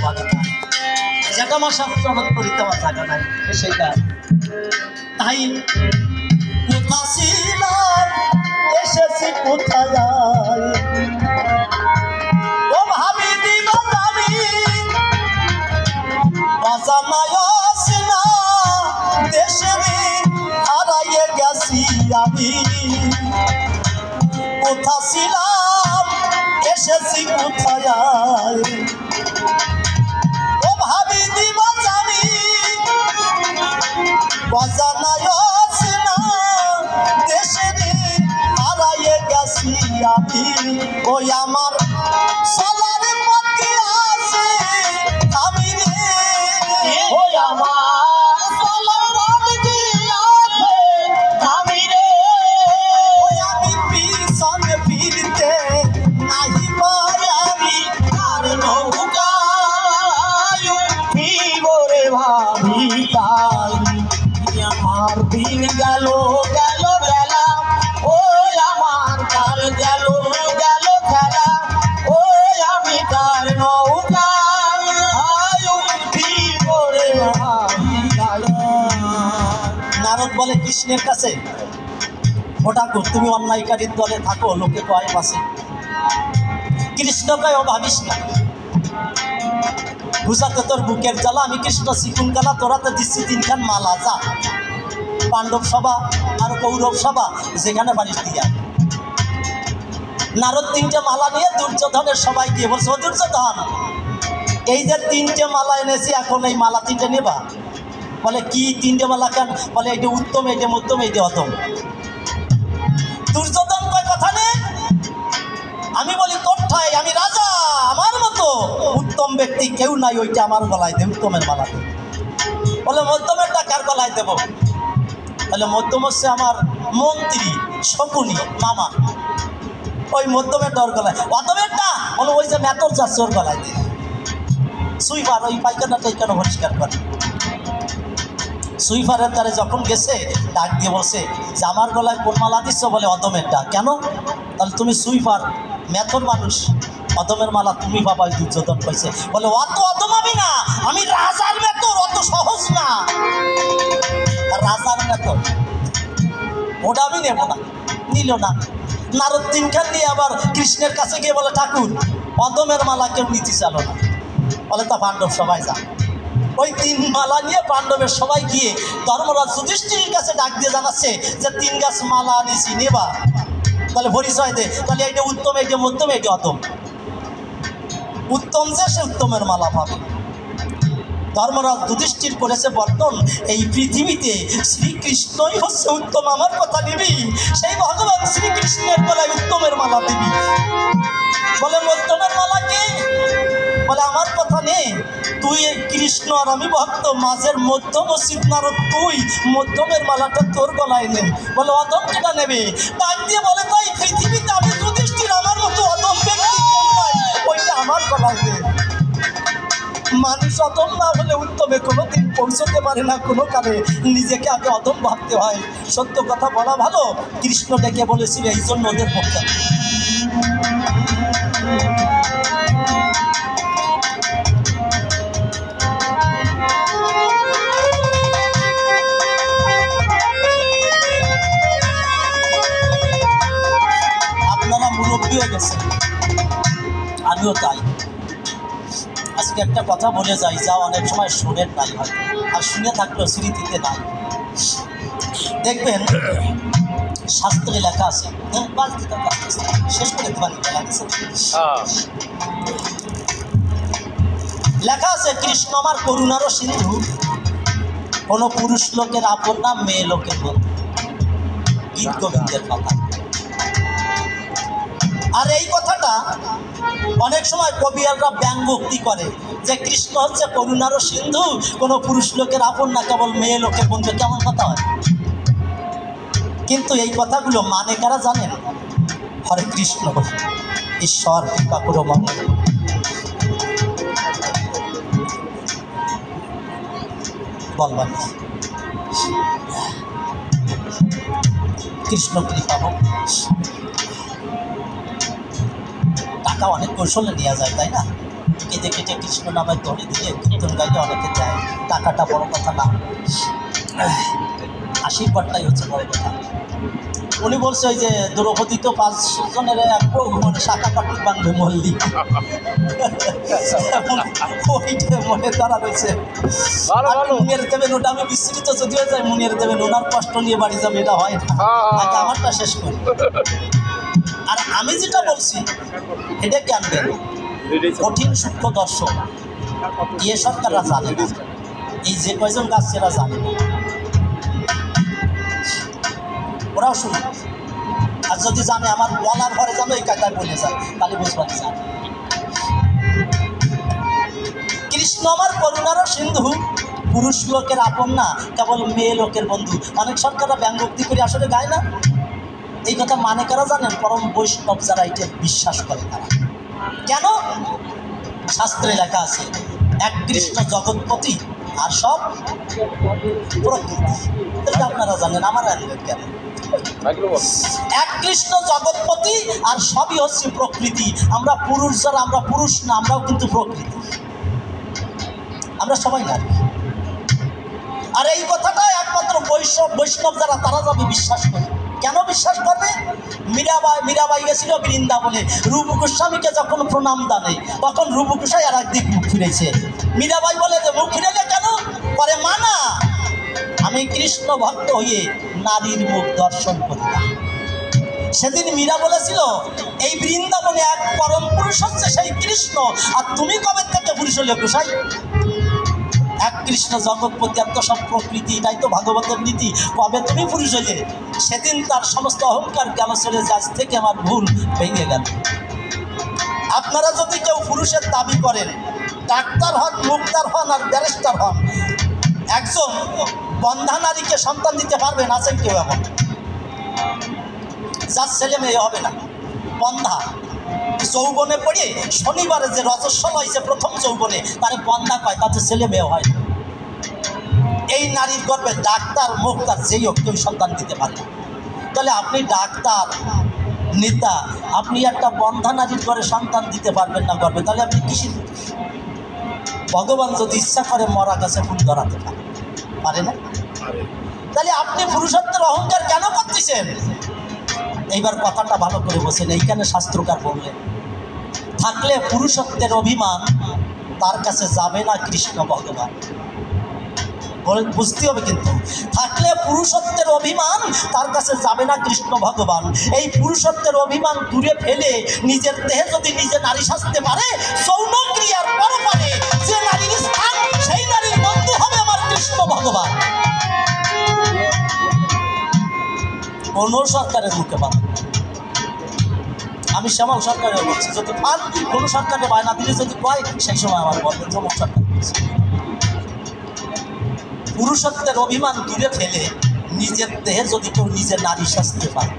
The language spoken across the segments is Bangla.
ভালো থাকে, যেটা আমার শাস্ত্রমত করিতে আমার থাকা নাই সেটা। তাই কোথা ছিলাম এসেছি কোথায়, ও ভাবি দিব জানি অজানায় অচেনা দেশেরই হারাইয়ে গেছি আমি। কোথা ছিলাম এসেছি কোথায়, ও ভাবি দিব জানি অজানায় অচেনা দেশেরই হারাইয়ে গেছি আমি। ওই আমার চলার পথে আছে আমি রে, ওই আমার চলার পথে আছে আমি রে, ওই আমি পিছনে ফিরতে নাহি পারি আর নৌকায় উঠিব রে ভাবি। তাই আমার দিন গেল গেল বেলা, ওই আমার কাল গেল গেল খেলা, ওই আমি তার নৌকায় উঠিব রে ভাবি। নারদ বলে কৃষ্ণের কাছে, ও ঠাকুর তুমি অন্যায়কারীর দলে থাকো, লোকে কয় পাশে। কৃষ্ণ কয় ও ভাবিস না, বুঝাতে তোর বুকের জ্বালা, আমি কৃষ্ণ শিকুন কালা, তোরাতে দিচ্ছি তিনখান মালা, যা পাণ্ডব সভা আর কৌরব সভা যেখানে পারিস দিয়া। নারদ তিনটে মালা নিয়ে দুর্যোধনের সবাই গিয়ে বলছে, ও দুর্যোধন এই যে তিনটে মালা এনেছি, এখন এই মালা তিনটে নেবা। বলে কি তিনটে মালা কেন? বলে এইটা উত্তম, এইটা মধ্যম, এইটা অধম। দুর্যোধন কয় কথা নেই, আমি বলি তোর ঠাই, আমি রাজা, আমার মতো উত্তম ব্যক্তি কেউ নাই, ওইটা আমার গলায় দে, উত্তমের মালা দে। বলে মধ্যমেরটা কার গলায় দেব? তাহলে মধ্যম হচ্ছে আমার মন্ত্রী শকুনি মামা, ওই মধ্যমের ডর গলায়। অধমেরটা বলে ওই যে মেতর যাচ্ছে ওর গলায় দে। সুইপার ওই পায়খানা টাইখানা পরিষ্কার করে। সুইপারের দ্বারে যখন গেছে ডাক দিয়ে বলছে যে আমার গলায় কোন মালা দিচ্ছ? বলে অধমেরটা। কেন? তাহলে তুমি সুইপার মেথর মানুষ, অধমের মালা তুমি বাবা। দুর্যোধন পাইছে, বলে অত অধম আমি না, আমি রাজার মেথর, অত সহজ না, রাজার মেথর, ওটা আমি নেব না। নিল না। নারদ তিনখান নিয়ে আবার কৃষ্ণের কাছে গিয়ে বলে ঠাকুর অধমের মালা কেউ নিতে চালো না। বলে তা পাণ্ডব সবাই যা। ওই তিন মালা নিয়ে পাণ্ডবের সবাই গিয়ে ধর্মরাজ যুধিষ্ঠিরের কাছে ডাক দিয়ে জানাচ্ছে যে 3 গাছ মালা আনিছি, নেবা? তাহলে পরিচয় দে। তাহলে এইটা উত্তম, এইটা মধ্যম, এইটা অধম। উত্তম যে সে উত্তমের মালা পাবে। ধর্মরাজ যুধিষ্ঠির করেছে বর্তন, এই পৃথিবীতে শ্রীকৃষ্ণই হচ্ছে উত্তম, আমার কথা নিবি, সেই ভগবান শ্রীকৃষ্ণের গলায় উত্তমের মালা দিবি। বলে মধ্যমের মালা কি? বলে আমার কথা নেই, তুই কৃষ্ণ আর আমি ভক্ত, মাঝের মধ্যম উচিত নারদ, তুই মধ্যমের মালাটা তোর গলায় নে। বলে অধম কেটা নেবে? ডাক দিয়ে বলে তাই পৃথিবীতে আমি যুধিষ্ঠির, আমার মতো অধম ব্যক্তি ওইটা আমার গলায় নে। মানুষ অধম না হলে উত্তমে কোনোদিন পৌঁছতে পারে না, কোনো কালে নিজেকে আগে অধম ভাবতে হয়। সত্য কথা বলা ভালো, কৃষ্ণ ডেকে বলেছিল এই জন্য ওদের পক্ষে। আপনারা মুরব্বী হয়ে গেছেন, আমিও তাই। আজকে একটা কথা বলে যাই, যা অনেক সময় শোনেন নাই হয়, আর শুনে থাকলেও স্মৃতিতে নাই। দেখবেন শাস্ত্রে লেখা আছে, শেষ করে দিতে পারি, লেখা আছে কৃষ্ণ আমার করুণারও সিন্ধু, কোনো পুরুষ লোকের আপন না, মেয়ে লোকের বন্ধু। গীত গোবিন্দের কথা। আর এই কথাটা অনেক সময় কবিরা ব্যঙ্গোক্তি করে যে কৃষ্ণ হচ্ছে করুণারও সিন্ধু, কোনো পুরুষ লোকের আপন না, কেবল মেয়ে লোকের বন্ধু। কেমন কথা হয়? কিন্তু এই কথাগুলো মানে কারা জানেন? হরে কৃষ্ণ ঈশ্বর কৃপা করো মঙ্গল। বলবেন কৃষ্ণ কৃপা হোক। টাকা অনেক কৌশলে নেওয়া যায়, তাই না? কেটে কেটে কৃষ্ণ নামের ধরে দিয়ে কীর্তন গাইলে অনেকে যায়, টাকাটা বড় কথা না, আশীর্বাদটাই হচ্ছে বড় কথা। উনি বলছে ওই যে দ্রৌপদী তো 5 জনের এক বউ, মানে শাখা কাটিক বাঁধবে মল্লি, ওইটা মনে তারা রয়েছে। মুনিয়ার দেবেন ওটা আমি বিস্তৃত যদিও যাই, মুনিয়ার দেবেন ওনার কষ্ট নিয়ে বাড়ি যাবে, এটা হয় না, আগে আমারটা শেষ করি। আর আমি যেটা বলছি এটা কি আনবেন কঠিন সূক্ষ্ম দর্শন, ইয়ে সরকাররা জানে না, এই যে কয়জন গাছ এরা জানে না, ওরাও শুনে। আর যদি জানে আমার বলার ঘরে জানো এই কায়দায় বলে যায়, তাহলে বুঝবার জানে। কৃষ্ণ আমার করুণার সিন্ধু, পুরুষ লোকের আপন না, কেবল মেয়ে লোকের বন্ধু। অনেক সরকাররা ব্যঙ্গোক্তি করে আসলে গায় না, এই কথা মানে কারা জানেন? পরম বৈষ্ণব যারা এটা বিশ্বাস করে তারা। কেন? শাস্ত্রে লেখা আছে এক কৃষ্ণ জগৎপতি আর সব প্রকৃতি। এটা আপনারা জানেন, আমার জানেন কেন? এক কৃষ্ণ জগৎপতি আর সবই হচ্ছে প্রকৃতি। আমরা পুরুষ যারা, আমরা পুরুষ না, আমরাও কিন্তু প্রকৃতি, আমরা সবাই নারী। আর এই কথাটা একমাত্র বৈষ্ণব যারা তারা যাবে বিশ্বাস করে। কেন বিশ্বাস করবে? মীরাবাই গেছিল বৃন্দাবনে, রূপ গোস্বামীকে যখন প্রণাম দানে তখন রূপ গোস্বামী আর একদিক মুখ ফিরেছে। মীরাবাই বলে যে মুখ ফিরেলে কেন? পরে মানা আমি কৃষ্ণ ভক্ত হয়ে নারীর মুখ দর্শন করি না। সেদিন মীরা বলেছিল এই বৃন্দাবনে এক পরম পুরুষ হচ্ছে সেই কৃষ্ণ, আর তুমি কবে থেকে পুরুষ হলে গোসাই? এক কৃষ্ণ জগৎপতি, এত সব প্রকৃতি, এটাই তো ভাগবতের নীতি। কবে তুমি পুরুষ হলে? সেদিন তার সমস্ত অহংকার গেল ছেড়ে, আজ থেকে আমার ভুল ভেঙে গেল। আপনারা যদি কেউ পুরুষের দাবি করেন, ডাক্তার হন, মুক্তার হন আর ব্যারিস্টার হন, একজন বন্ধা নারীকে সন্তান দিতে পারবেন? আছেন কেউ এমন? যার ছেলে মেয়ে হবে না, বন্ধা, যৌবনে পড়ে শনিবারে যে রজস্বল হয়েছে প্রথম যৌবনে, তারে বন্ধা কয়, তাতে ছেলে মেয়ে হয়। এই নারীর গর্ভে ডাক্তার মুক্তার যেই হোক কেউ সন্তান দিতে পারে না। তাহলে আপনি ডাক্তার নেতা, আপনি একটা বন্ধা নারীর ঘরে সন্তান দিতে পারবেন না গর্ভে, তাহলে আপনি কিসের? ভগবান যদি ইচ্ছা করে মরা গাছে ফুল ধরাতে পারে না? তাহলে আপনি পুরুষত্বের অহংকার কেন করতেছেন? এইবার কথাটা ভালো করে বসেন। এইখানে শাস্ত্রকার বললেন থাকলে পুরুষত্বের অভিমান তার কাছে যাবে না কৃষ্ণ ভগবান। বুঝতে হবে কিন্তু, থাকলে পুরুষত্বের অভিমান তার কাছে যাবে না কৃষ্ণ ভগবান। এই পুরুষত্বের অভিমান দূরে ফেলে নিজের দেহে যদি নিজে নারী সাজতে পারে, যৌন ক্রিয়ার পরপারে যে নারীর স্থান, সেই নারীর বন্ধু হবে আমার কৃষ্ণ ভগবান। কোন সরকারের মুখে পান? আমি শ্যামল সরকারের বলছি, যদি পান কোন সরকারের বায়না দিলে যদি কয়, সেই সময় আমার বলবেন যেমন সরকার। পুরুষত্বের অভিমান দূরে ফেলে নিজের দেহে যদি কেউ নিজের নারী সাজতে পারে,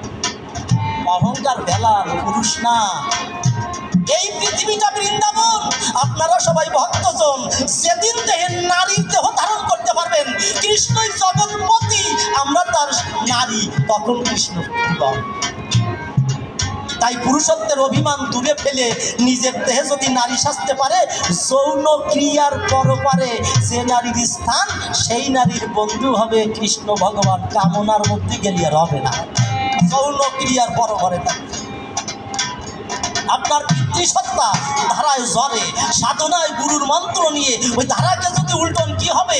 অহংকার বেলার পুরুষ না। এই পৃথিবীটা বৃন্দাবন, আপনারা সবাই ভক্তজন। যেদিন দেহের নারীর দেহ ধারণ করতে পারবেন, কৃষ্ণই জগৎপতি, আমরা তার নারী, তখন কৃষ্ণ। তাই পুরুষত্বের অভিমান দূরে ফেলে নিজের দেহে যদি নারী সাজতে পারে, যৌন ক্রিয়ার পরপারে যে নারীর স্থান, সেই নারীর বন্ধু হবে কৃষ্ণ ভগবান। কামনার মধ্যে গেলে আর হবে না, যৌন ক্রিয়ার পরপারে আপনার পিতৃসত্তা ধারায় জ্বরে, সাধনায় গুরুর মন্ত্র নিয়ে ওই ধারাকে যদি উল্টন কি হবে?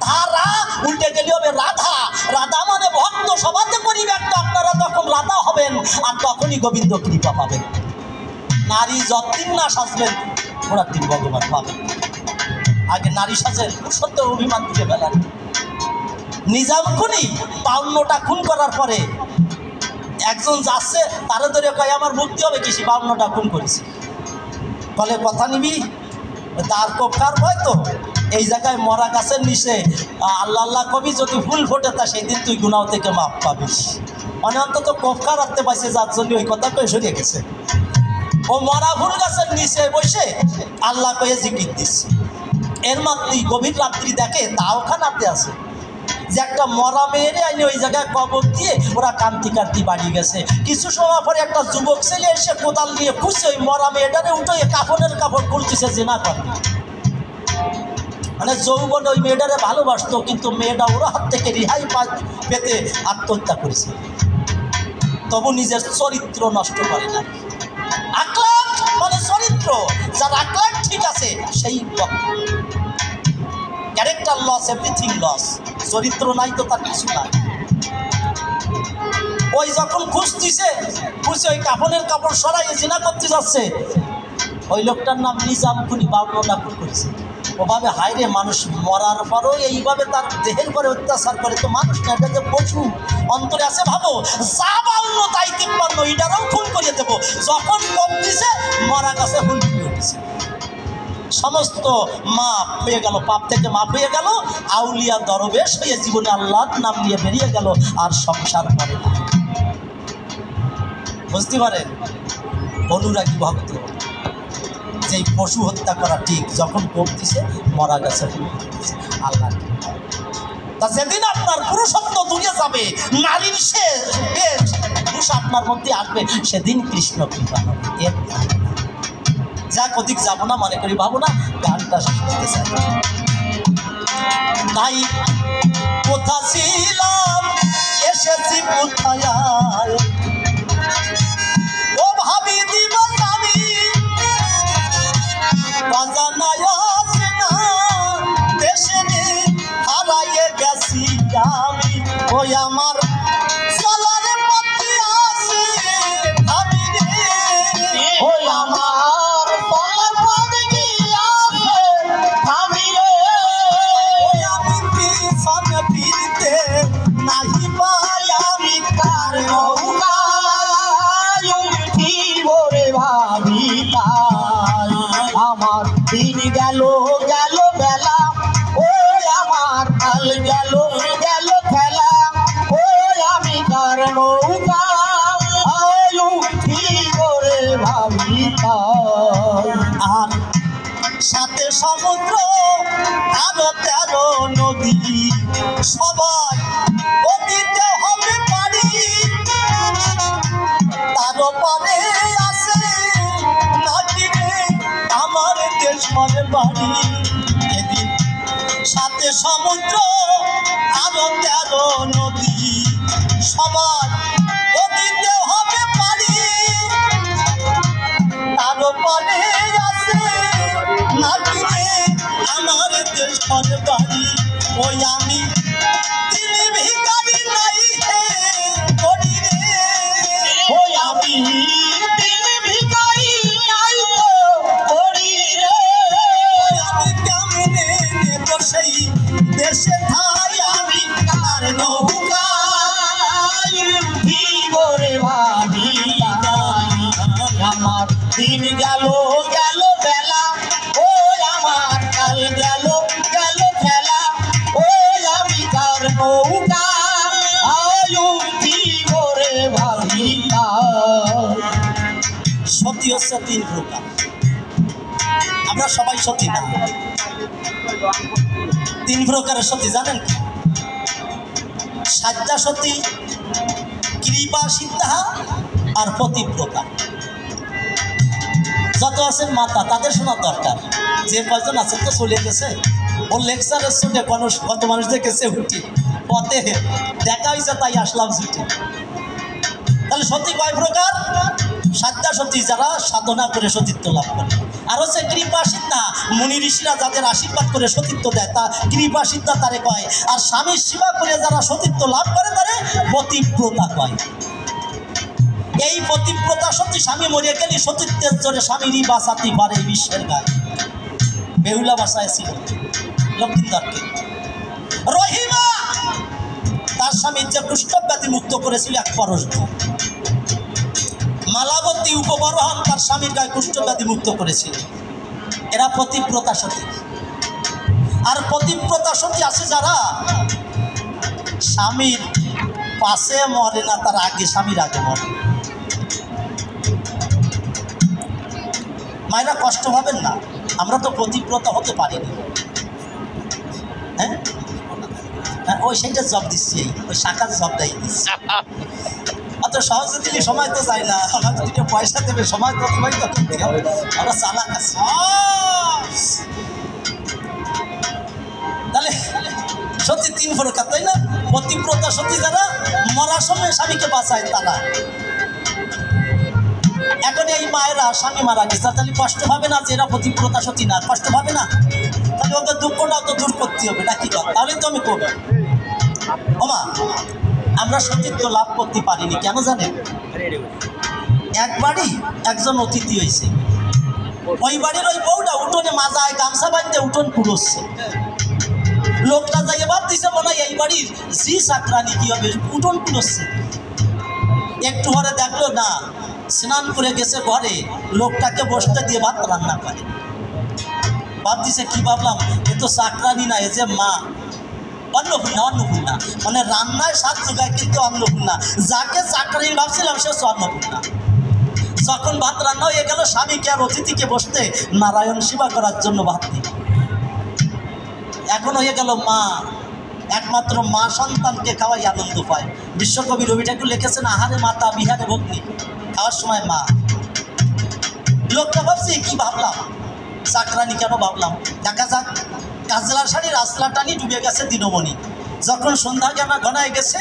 ধারা উল্টে গেলে হবে রাধা। রাধা মানে ভক্ত, সবাতে করিবে একটা, আপনারা তখন রাধা হবেন, আর তখনই গোবিন্দ কৃপা পাবেন। নারী যতদিন না সাজবেন, ওরা দিন ভগবান পাবেন। আগে নারী সাজেন, পুরুষত্বের অভিমান দিয়ে ফেলেন। নিজাম খুনি 52টা খুন করার পরে একজন যাচ্ছে, তারা ধরে কয় আমার মুক্তি হবে কিসে, 52টা খুন করেছি। বলে কথা নিবি, তার কোপকার ভয় তো। এই জায়গায় মরা গাছের নিচে আল্লাহ আল্লাহ কবি, যদি ফুল ফোটে তা সেই দিন তুই গুনাহ থেকে মাপ পাবিস। মানে অন্তত কোপকার রাখতে পারছে, যার জন্য ওই কথা কয়ে সরিয়ে গেছে। ও মরা ফুল গাছের নিচে বসে আল্লাহ কয়ে জিকির দিচ্ছে। এর মাত্রই গভীর রাত্রি দেখে তাও খানাতে আছে, যে একটা মরা মেয়েরে আইনে ওই জায়গায় কবর দিয়ে ওরা কান্তি কান্তি বাড়ি গেছে। কিছু সময় পরে একটা যুবক ছেলে এসে কোদাল নিয়ে খুঁজছে ওই মরা মেয়েটারে উঠে কাফনের কাপড় খুলতেছে জিনা করে। মানে যৌবন ওই মেয়েটারে ভালোবাসতো, কিন্তু মেয়েটা ওর হাত থেকে রেহাই পেতে আত্মহত্যা করেছে। তবু নিজের চরিত্র নষ্ট করে না। আকলাক মানে চরিত্র, যার আকলাক ঠিক আছে সেই ক্যারেক্টার লস, এভরিথিং লস। চরিত্র নাই তো তার কিছু নাই। ওই যখন খুঁজতেছে ওই কাফনের কাপড় সরাইয়ে জিনা করতে যাচ্ছে, ওই লোকটার নাম নিজাম খুনি বাউন্নটা করেছে। ওভাবে হাইরে মানুষ মরার পরও এইভাবে তার দেহের পরে অত্যাচার করে, তো মানুষ না, এটা যে পশু অন্তরে আছে। ভাবো যা 52 তাই 53, এটারও খুন করিয়ে দেবো। যখন কম দিছে মরা গাছে ফুল ফুটে উঠেছে, সমস্ত মাপ হয়ে গেল, পাপ থেকে মাপ হয়ে গেল, আউলিয়া দরবেশ হয়ে জীবনে আল্লাহর নাম নিয়ে বেরিয়ে গেল, আর সংসার করে না। বুঝতে পারেন? অনুরাগী ভক্ত যেই পশু হত্যা করা ঠিক, যখন কোপ দিছে মরা গেছে আল্লাহ। তা যেদিন আপনার পুরুষত্ব দূরে যাবে, নারীর শেষ আপনার মধ্যে আসবে, সেদিন কৃষ্ণ কৃপা হবে। যাক অধিক যাবো না, মনে করি ভাবো না, গানটা শেষ করতে চাই। তাই কোথা ছিলাম এসেছি কোথায়, ও ভাবি দিবান আমি বাজানায় আছে না, দেশে হারাইয়ে গেছি আমি, ওই আমার চলার পথে আছে আমি রে, ওই আমার চলার পথে আছে আমি রে, ওই আমি পিছনে ফিরতে নাহি পাই আমি কার নৌকায় উঠিব রে ভাবি তাই, আমার দিন গেল গেল বেলা, ওই আমার কাল গেল গেল খেলা, ওই আমি কার নৌকায় উঠিব রে ভাবি তাই, আর সাথে সমুদ্র আরো 13 নদী, সবাই নদীতে হবে পারি, তার পারে আছে নাকি রে আমার দেশ মানে বাড়ি। এদিন সাথে সমুদ্র আরো 13 নদী, সবাই নদীতে হবে পারি, তার পারে আছে নাকি রে আমার দেশ মানে বাড়ি, ওই আমি তিনি ভিখারি নাই হে করি রে, ওই আমি তিনি ভিখারি নাই করি রে, আমি কেমনে নেব সেই দেশে ঠাই, আমি কার নৌকায় উঠিব রে ভাবি তাই, আমার দিন গেল গেল বেলা, ওই আমার কাল গেল গেল খেলা, ওই আমি কার নৌকায় উঠিব রে ভাবি তাই। সতী হচ্ছে 3 প্রকার, আমরা সবাই সতী না। 3 প্রকারের সতী জানেন কি? সাজ্জা সতী, কৃপা সিদ্ধা আর পতিব্রতা। যত আছেন মাতা তাদের শোনার দরকার, যে কয়জন আছেন তো চলে গেছে, ওর লেকচারের শুনে কত মানুষ দেখেছে উঠি পথে দেখা হয়েছে, তাই আসলাম ছুটি। তাহলে সতী কয় প্রকার? সাজ্জা সতী, যারা সাধনা করে সতীত্ব লাভ করে, আর হচ্ছে কৃপা সিদ্ধা, মুনি ঋষিরা যাদের আশীর্বাদ করে সতীত্ব দেয়, তা কৃপা সিদ্ধা তারে কয়। আর স্বামীর সেবা করে যারা সতীত্ব লাভ করে তারে পতিব্রতা কয়। এই পতিব্রতা সতী, স্বামী মরিয়া গেলে সতীত্বের জোরে স্বামীরই বাঁচাতে পারে বিশ্বের গায়ে। বেহুলা বাসায় ছিল লক্ষ্মীন্দরকে, রহিমা তার স্বামীর যে কুষ্ঠব্যাধি মুক্ত করেছিল 1 পরশ দিয়ে। মালাবতী উপবরহন তার স্বামীর গায়ে কুষ্ঠব্যাধি মুক্ত করেছিল। এরা পতিব্রতা সতী। আর পতিব্রতা সতী আছে যারা স্বামীর পাশে মরে না, তার আগে, স্বামীর আগে মরে। মায়েরা কষ্ট পাবেন না, আমরা তো পতিব্রতা হতে পারিনি। হ্যাঁ, ওই সেইটা জব দিচ্ছি, ওই শাখার জবটাই দিচ্ছি। অত সহজে দিলে সময় তো চাই না, আমার দুটো পয়সা দেবে, সময় তো তোমায় তো করতে হবে, আমরা চালাক আছি। তাহলে সত্যি তিন প্রকার, তাই না? পতিব্রতা সত্যি যারা মরার সময় স্বামীকে বাঁচায় তারা। এখন এই মায়েরা স্বামী মারা গেছে, তাহলে কষ্ট হবে না যে এরা পতিব্রতা সত্যি না? কষ্ট হবে না? তাহলে ওকে দুঃখটাও তো দূর করতে হবে নাকি? তাহলে তো আমি করবো। ওমা, আমরা সতীত্ব লাভ করতে পারিনি কেন জানেন? একবারই একজন অতিথি হয়েছে, ওই বাড়ির ওই বউটা উঠোনে মাজায় গামছা বাঁধতে উঠোন পুরোচ্ছে। লোকটা যাইয়ে ভাব দিছে মনে হয় এই বাড়ির জি চাকরানি কি হবে, উঠোন পুরোচ্ছে। একটু পরে দেখলো না, স্নান করে গেছে ঘরে, লোকটাকে বসতে দিয়ে ভাত রান্না করে। ভাব দিছে কি ভাবলাম, এ তো চাকরানি না, এ যে মা, অন্নপূর্ণা। অন্নপূর্ণা মানে রান্নায় স্বাদ যোগায়, কিন্তু অন্নপূর্ণা। যাকে চাকরানি ভাবছিলাম সে হচ্ছে অন্নপূর্ণা। যখন ভাত রান্না হয়ে গেল, স্বামীকে আর অতিথিকে বসতে নারায়ণ সেবা করার জন্য ভাত দিল। এখন হয়ে গেল মা, একমাত্র মা সন্তানকে খাওয়াই আনন্দ পায়। বিশ্বকবি রবি ঠাকুর লিখেছেন, আহারে মাতা বিহারে ভগ্নি, খাওয়ার সময় মা। লোকটা ভাবছি কি ভাবলাম, চাকরানি কেন ভাবলাম, দেখা যাক। কাজলার শাড়ির আসলা টানি ডুবে গেছে দিনমণি। যখন সন্ধ্যা ঘনায় গেছে,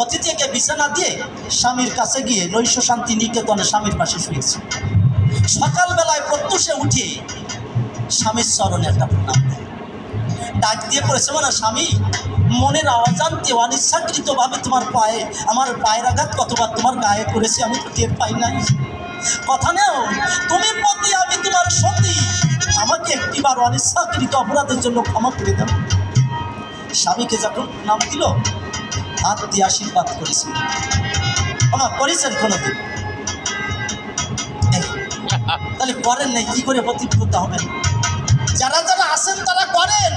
অতিথিকে বিছানা দিয়ে স্বামীর কাছে গিয়ে নৈশ শান্তি নিকেতনে স্বামীর পাশে শুয়েছে। সকালবেলায় প্রত্যুষে উঠে স্বামীর চরণে একটা প্রণাম দেয়, ডাক দিয়ে করেছে, মানে স্বামী, মনের অজান্তে অনিচ্ছাকৃতভাবে তোমার পায়ে, আমার পায়ের আঘাত কতবার তোমার গায়ে করেছি, আমি তো টের পাই নাই। কথা নেও, তুমি পতি, আমি তোমার সতী, আমাকে একটিবার অনিচ্ছাকৃত অপরাধের জন্য ক্ষমা করে দাও। স্বামীকে যখন নাম দিল, হাত দিয়ে আশীর্বাদ করেছিল। ক্ষমা করেছেন কোনোদিন? তাহলে করেন নাই, কি করে পতিব্রতা হবেন? যারা যারা আছেন তারা করেন।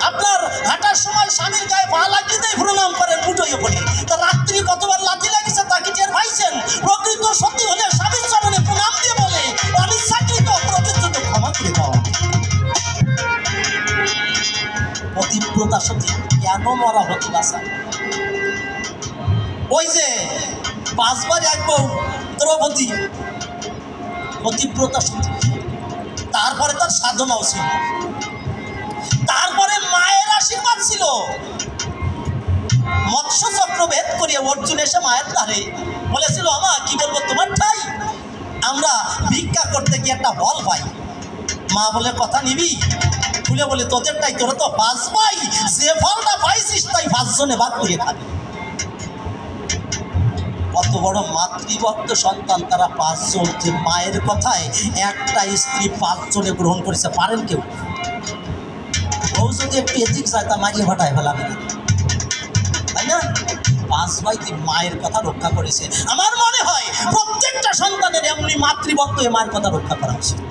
আপনার হাঁটার সময় স্বামীর গায়ে পা লাগিয়ে দেয়, প্রণাম করেন, মুঠোয় পড়ে। তা রাত্রি কতবার লাথি লাগিয়েছে তাকে টের পাইছেন? প্রকৃত সত্যি হলে স্বামীর চরণে প্রণাম দিয়ে বলে, অনিচ্ছাকৃত অপরাধের জন্য ক্ষমা করে দেওয়া। পতিব্রতা সত্যি কেন মরা হতো বাসা? ওই যে 5 বার এক বউ দ্রৌপদী, পতিব্রতা সত্যি। তারপরে তার সাধনাও ছিল, তারপরে মায়ের আশীর্বাদ ছিল। মৎস্য চক্র ভেদ করিয়ে অর্জুন এসে মায়ের ধারে বলেছিল, আমা কি বলবো তোমার ঠাই, আমরা ভিক্ষা করতে গিয়ে একটা ফল পাই। মা বলে, কথা নিবি? খুলে বলে, তোদেরটাই, তোরা তো 5 ভাই, যে ফলটা পাইছিস তাই 5 জনে ভাগ করে খাবি। কত বড় মাতৃভক্ত সন্তান তারা 5 জন, যে মায়ের কথায় একটা স্ত্রী 5 জনে গ্রহণ করেছে। পারেন কেউ? বউ যদি একটু এদিক যায় তা মারিয়ে ভাটায় ফেলাবে না, তাই না? 5 ভাই মায়ের কথা রক্ষা করেছে। আমার মনে হয় প্রত্যেকটা সন্তানের এমনি মাতৃভক্ত মায়ের কথা রক্ষা করা উচিত।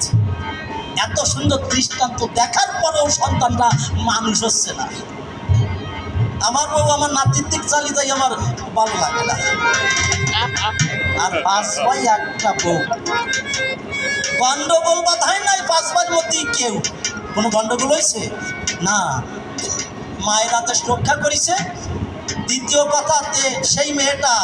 এত সুন্দর দৃষ্টান্ত দেখার পরেও সন্তানরা মানুষ হচ্ছে না। আমার বউ আমার নাতির দিক চালিয়ে যাই, আমার ভালো লাগে না। আর 5 ভাই একটা বউ, গন্ডগোল বাধায় নাই 5 ভাইয়ের মধ্যে কেউ। কোনো গন্ডগোল হয়েছে না, মায়ের আদেশ রক্ষা করেছে। দ্বিতীয় কথা, সেই মেয়েটা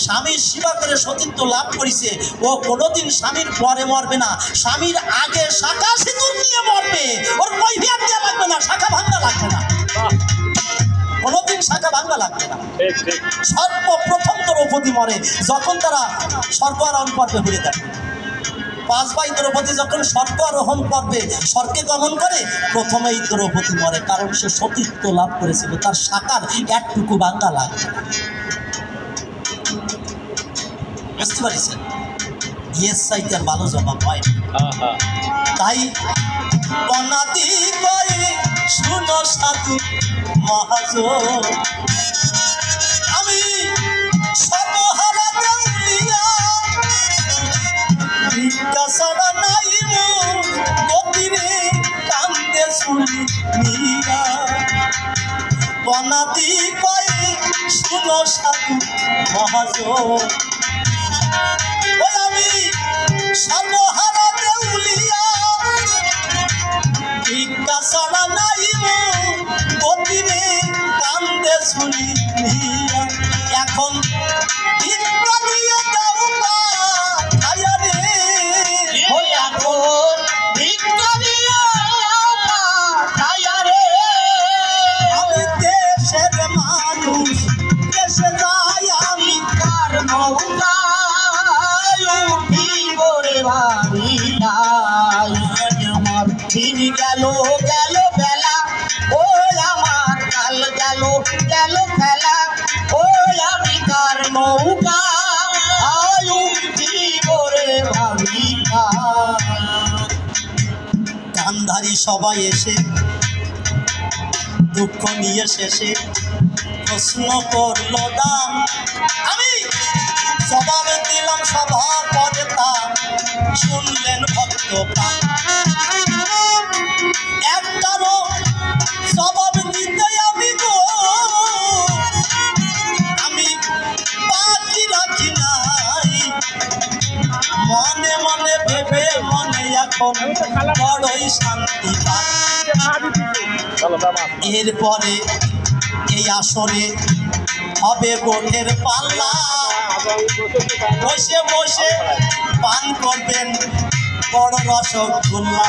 স্বামীর সেবা করে সতীত্ব লাভ করেছে, ও কোনোদিন স্বামীর পরে মরবে না, স্বামীর আগে শাখা সিঁদুর নিয়ে মরবে। ওর কৈফিয়ত দেওয়া লাগবে না, শাখা ভাঙা লাগবে না, কোনোদিন শাখা ভাঙা লাগবে না। সর্বপ্রথম দ্রৌপদী মরে যখন তারা স্বর্গ আরোহণ পর্বে ঘুরে দেয়। 5 ভাই দ্রৌপদী যখন স্বর্গ আরোহণ পর্বে স্বর্গে গমন করে, প্রথমেই দ্রৌপদী মরে, কারণ সে সতীত্ব লাভ করেছিল, তার শাখার একটুকু ভাঙা লাগবে না। বুঝতে পারছেন? ইয়েস চাইতে আর ভালো জবাব হয় না। তাই অনাদি কয়ে শুনো সাধু মহাজন, আমি সর্বহারা দেউলিয়া, ভিক্ষা ছাড়া নাই মোর গতিরে, কান্দে শুনি নিয়া। অনাদি কয়ে শুনো সাধু মহাজন, আমি সর্বহারা দেউলিয়া, ভিক্ষা ছাড়া নাই মোর ঠিক গেল গেল বেলা, ও আমার কাল গেল গেল খেলা, ও আমি কার নৌকা আয়ু জীবরে ভাবিকা। গান্ধারী সবাই এসে দুঃখ নিয়ে শেষে প্রশ্ন করলো দাম, আমি জবাব দিলাম সভা পরে তা শুনলেন ভক্ত প্রাণ। একটারও জবাব দিতে আমি গো আমি বাকি রাখি নাই, মনে মনে ভেবে মনে এখন বড়ই শান্তি পাই। এরপরে এই আসরে হবে গোঠের পাল্লা, বসে বসে পান করবেন বড় রসগোল্লা।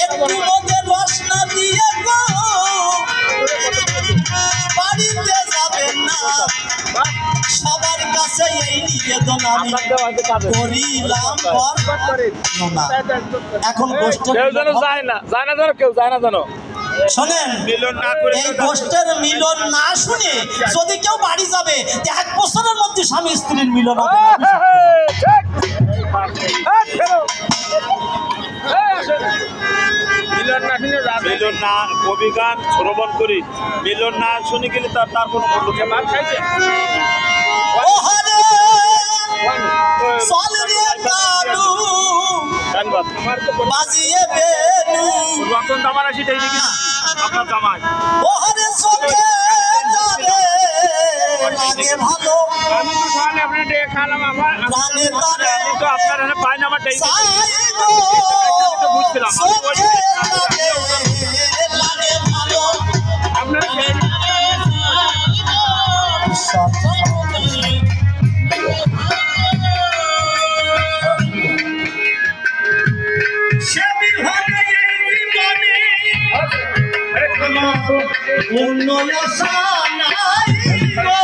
একটু মধ্যে রস না দিয়ে গো বাড়িতে যাবেন না, সবার কাছে এই নিবেদন আমি করিলাম। এখন শোনেন, এই গোষ্ঠের মিলন না শুনে যদি কেউ বাড়ি যাবে 1 বছরের মধ্যে স্বামী স্ত্রীর মিলন হবে না। মিলন না কবি গান শ্রবণ করি, মিলন না শুনে গেলে তার কোনো মূল্য খাইছে। বাজিয়ে বেনু রতন দামার আসি দেই নাকি আপনার জামাই ওরে চোখে যাবে লাগে ভালো, আমি তো খালি আপনার ডে খালাম আমার প্রাণে তারে তো আপনার এখানে পাই না আমার ডে তো বুঝছিলাম লাগে ভালো আপনার অন্য আশা নাই গো,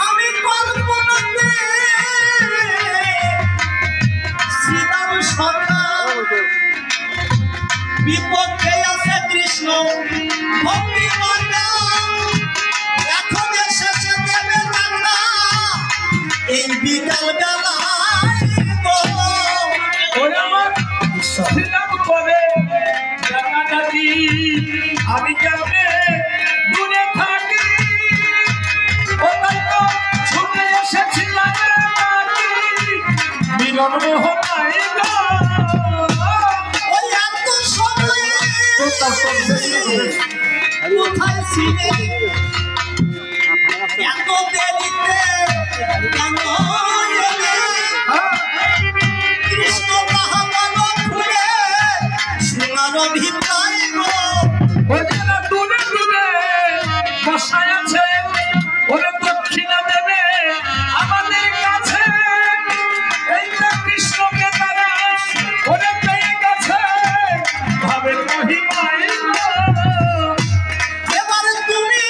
আমি কল্পনাতে শ্রীরাম সখা, বিপক্ষে আছে কৃষ্ণ ভক্তি মাতা, এখন শেষে দেবে রান্না এই বিকাল বেলায় গো। আমি যাবে দূরে থাকি ছুটে এসেছিলাম মিলন মোহনাই ওই এত সময় কোথায় ছিলে, এত দেরিতে কেন এলে? কৃষ্ণ মহামানব ঘুরে সোনার অভিপ্রায় গো। দূরে দূরে বসায় আছে ওরে দক্ষিণা দেবে আমাদের কাছে, এইটা কৃষ্ণকে তারা ওরে পেয়ে গেছে ভাবে মহিমাই। এবার তুমি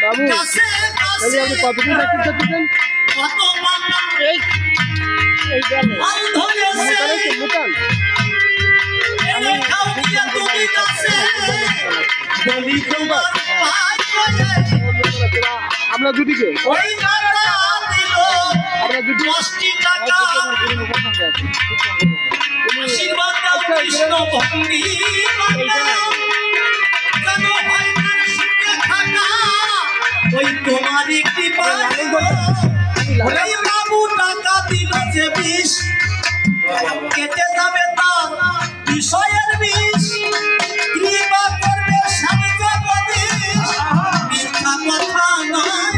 বাবু এই যে আপনি কতদিন চাকরি করতেছেন এই এই গ্রামে মোতাল আপনার জুটিকে আপনার জুটি ওই তোমার একটি বাবু টাকা দিল যে বিষ কেটে যাবে তার বিষয়ের বিষ কৃপা করবে স্বামী জগদীশ মিথ্যা কথা নয়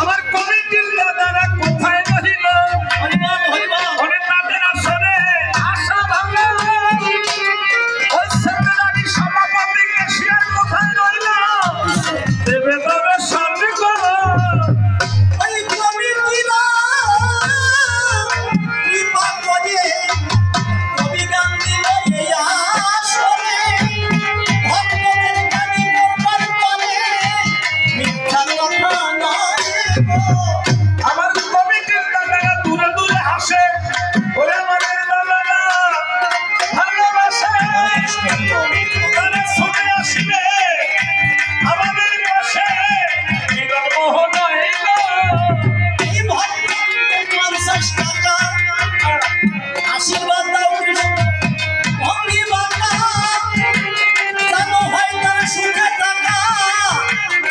আমার কমিটির দাদারা কোথায় রহিল ওরে তাদের আসরে আশা ভাঙা ওই সেক্রেটারি সভাপতি কেশিয়ার কোথায় রইল দেবে তবে সামনে করো ওই কমিটিরা কৃপা করে কবি গান দিল এই আসরে ভক্তদের গানি করবার পরে মিথ্যা কথা নয় আমার কমিটির দাদারা দূরে দূরে হাসে ওরে আমাদের দাদারা ভালোবাসে তারা শুনে আসবে আমাদের পাশে নিরমোহন এল এই ভক্ত 50 টাকা আশীর্বাদ দাও কৃষ্ণ ভঙ্গি বাঁকা জানো হয় তার সুখে টাকা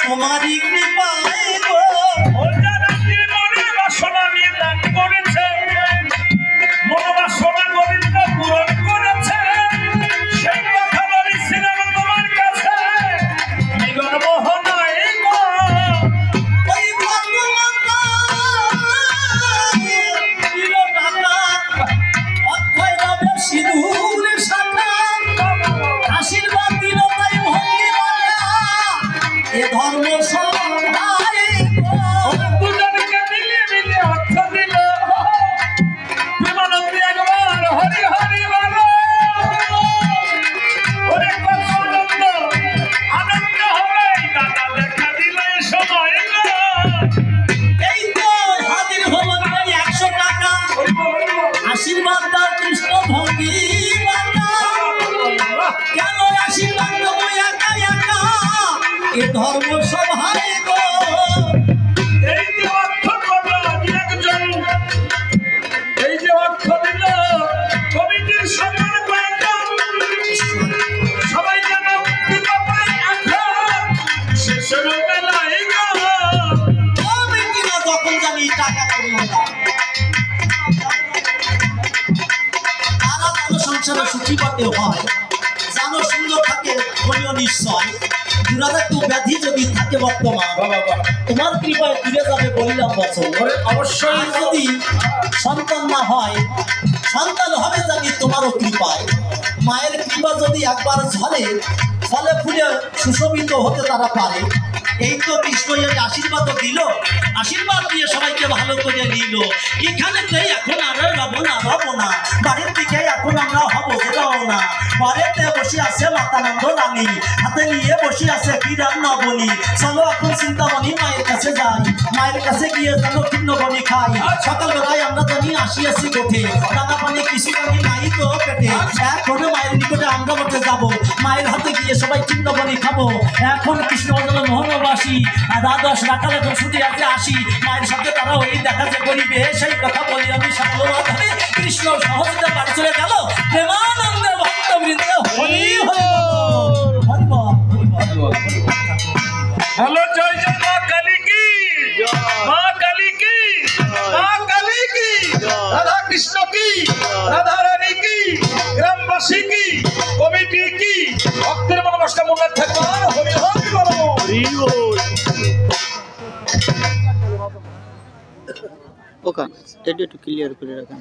তোমারই কৃপায় গো ওর যারা মনের বাসনা নিয়ে দান করেছে মনোবাসনা গোবিন্দ পূরণ করেছে সেই কথা বলেছিলাম তোমার কাছে নিরমোহন এল ওই ভক্ত মাতা দিল টাকা অক্ষয় রবে সিঁদুর শাখা আশীর্বাদ দিল তাই ভঙ্গি বাঁকা এ ধর্ম সভায় দুজনকে মিলিয়ে মিলিয়ে অর্থ দিল প্রেমানন্দে একবার হরি হরি বলো ওরে কত আনন্দ আনন্দ হবে দাদা দেখা দিল এই সময় এই তো হাজির হলো এই 100 টাকা আশীর্বাদ দাও কৃষ্ণ ভঙ্গি বাঁকা কেন আশীর্বাদ দেবো একা একা এ ধর্ম সভায় গো এই যে অর্থ করলো আজ একজন এই যে অর্থ দিল কমিটির সম্মান কয়েকজন সবাই যেন কৃপা পায় এখন শেষের বেলায় কমিটিরা যখন জানি টাকা করলো না তারা যেন সংসারে সুখী পাতে হয় যেন সুন্দর থাকে বলিও নিশ্চয় দুরারোগ্য ব্যাধি যদি থাকে বর্তমান তোমার কৃপায় ফিরে যাবে বলিলাম বছর অবশ্যই যদি সন্তান না হয় সন্তান হবে জানি তোমারও কৃপায় মায়ের কৃপা যদি একবার ঝরে ফলে ফুলে সুশোভিত হতে তারা পারে এই তো কৃষ্ণ আশীর্বাদ দিল আশীর্বাদ দিয়ে সবাইকে ভালো করে নিল এখানেতেই এখন আর রব না বাড়ির দিকে এখন আমরা হবো না বাড়িতে বসে আছে মাতানন্দ রানী হাতে নিয়ে বসে আছে কিরাম নবনী চলো এখন চিন্তামণি মায়ের কাছে যাই মায়ের কাছে গিয়ে যেন কীর্ণবনী খাই সকালবেলায় আমরা জানি আসিয়াছি কোঠে দানা পানি কিছু পানি নাই তো পেটে এখন মায়ের নিকটে আমরা বসে যাবো মায়ের হাতে গিয়ে সবাই কীর্ণবনী খাবো এখন কৃষ্ণ মোহনবাসী দ্বাদশ রাখাল এখন ছুটি আছে আসি মায়ের সাথে তারা ওই দেখা যে করিবে সেই কথা বলি আমি সকল ধরে কৃষ্ণ সহজে বাড়ি চলে গেল প্রেমানন্দে ভক্তবৃন্দ হরি হরি হরি বল হলো জয় জয় মা কালী কি মা কালী কি মা কালী কি রাধা কৃষ্ণ কি রাধা রানী কি গ্রামবাসী কি কমিটি কি ভক্তের মনোবাসনা মনে থাকবে হরি হরি বলো ওকা এটা একটু ক্লিয়ার করে রাখেন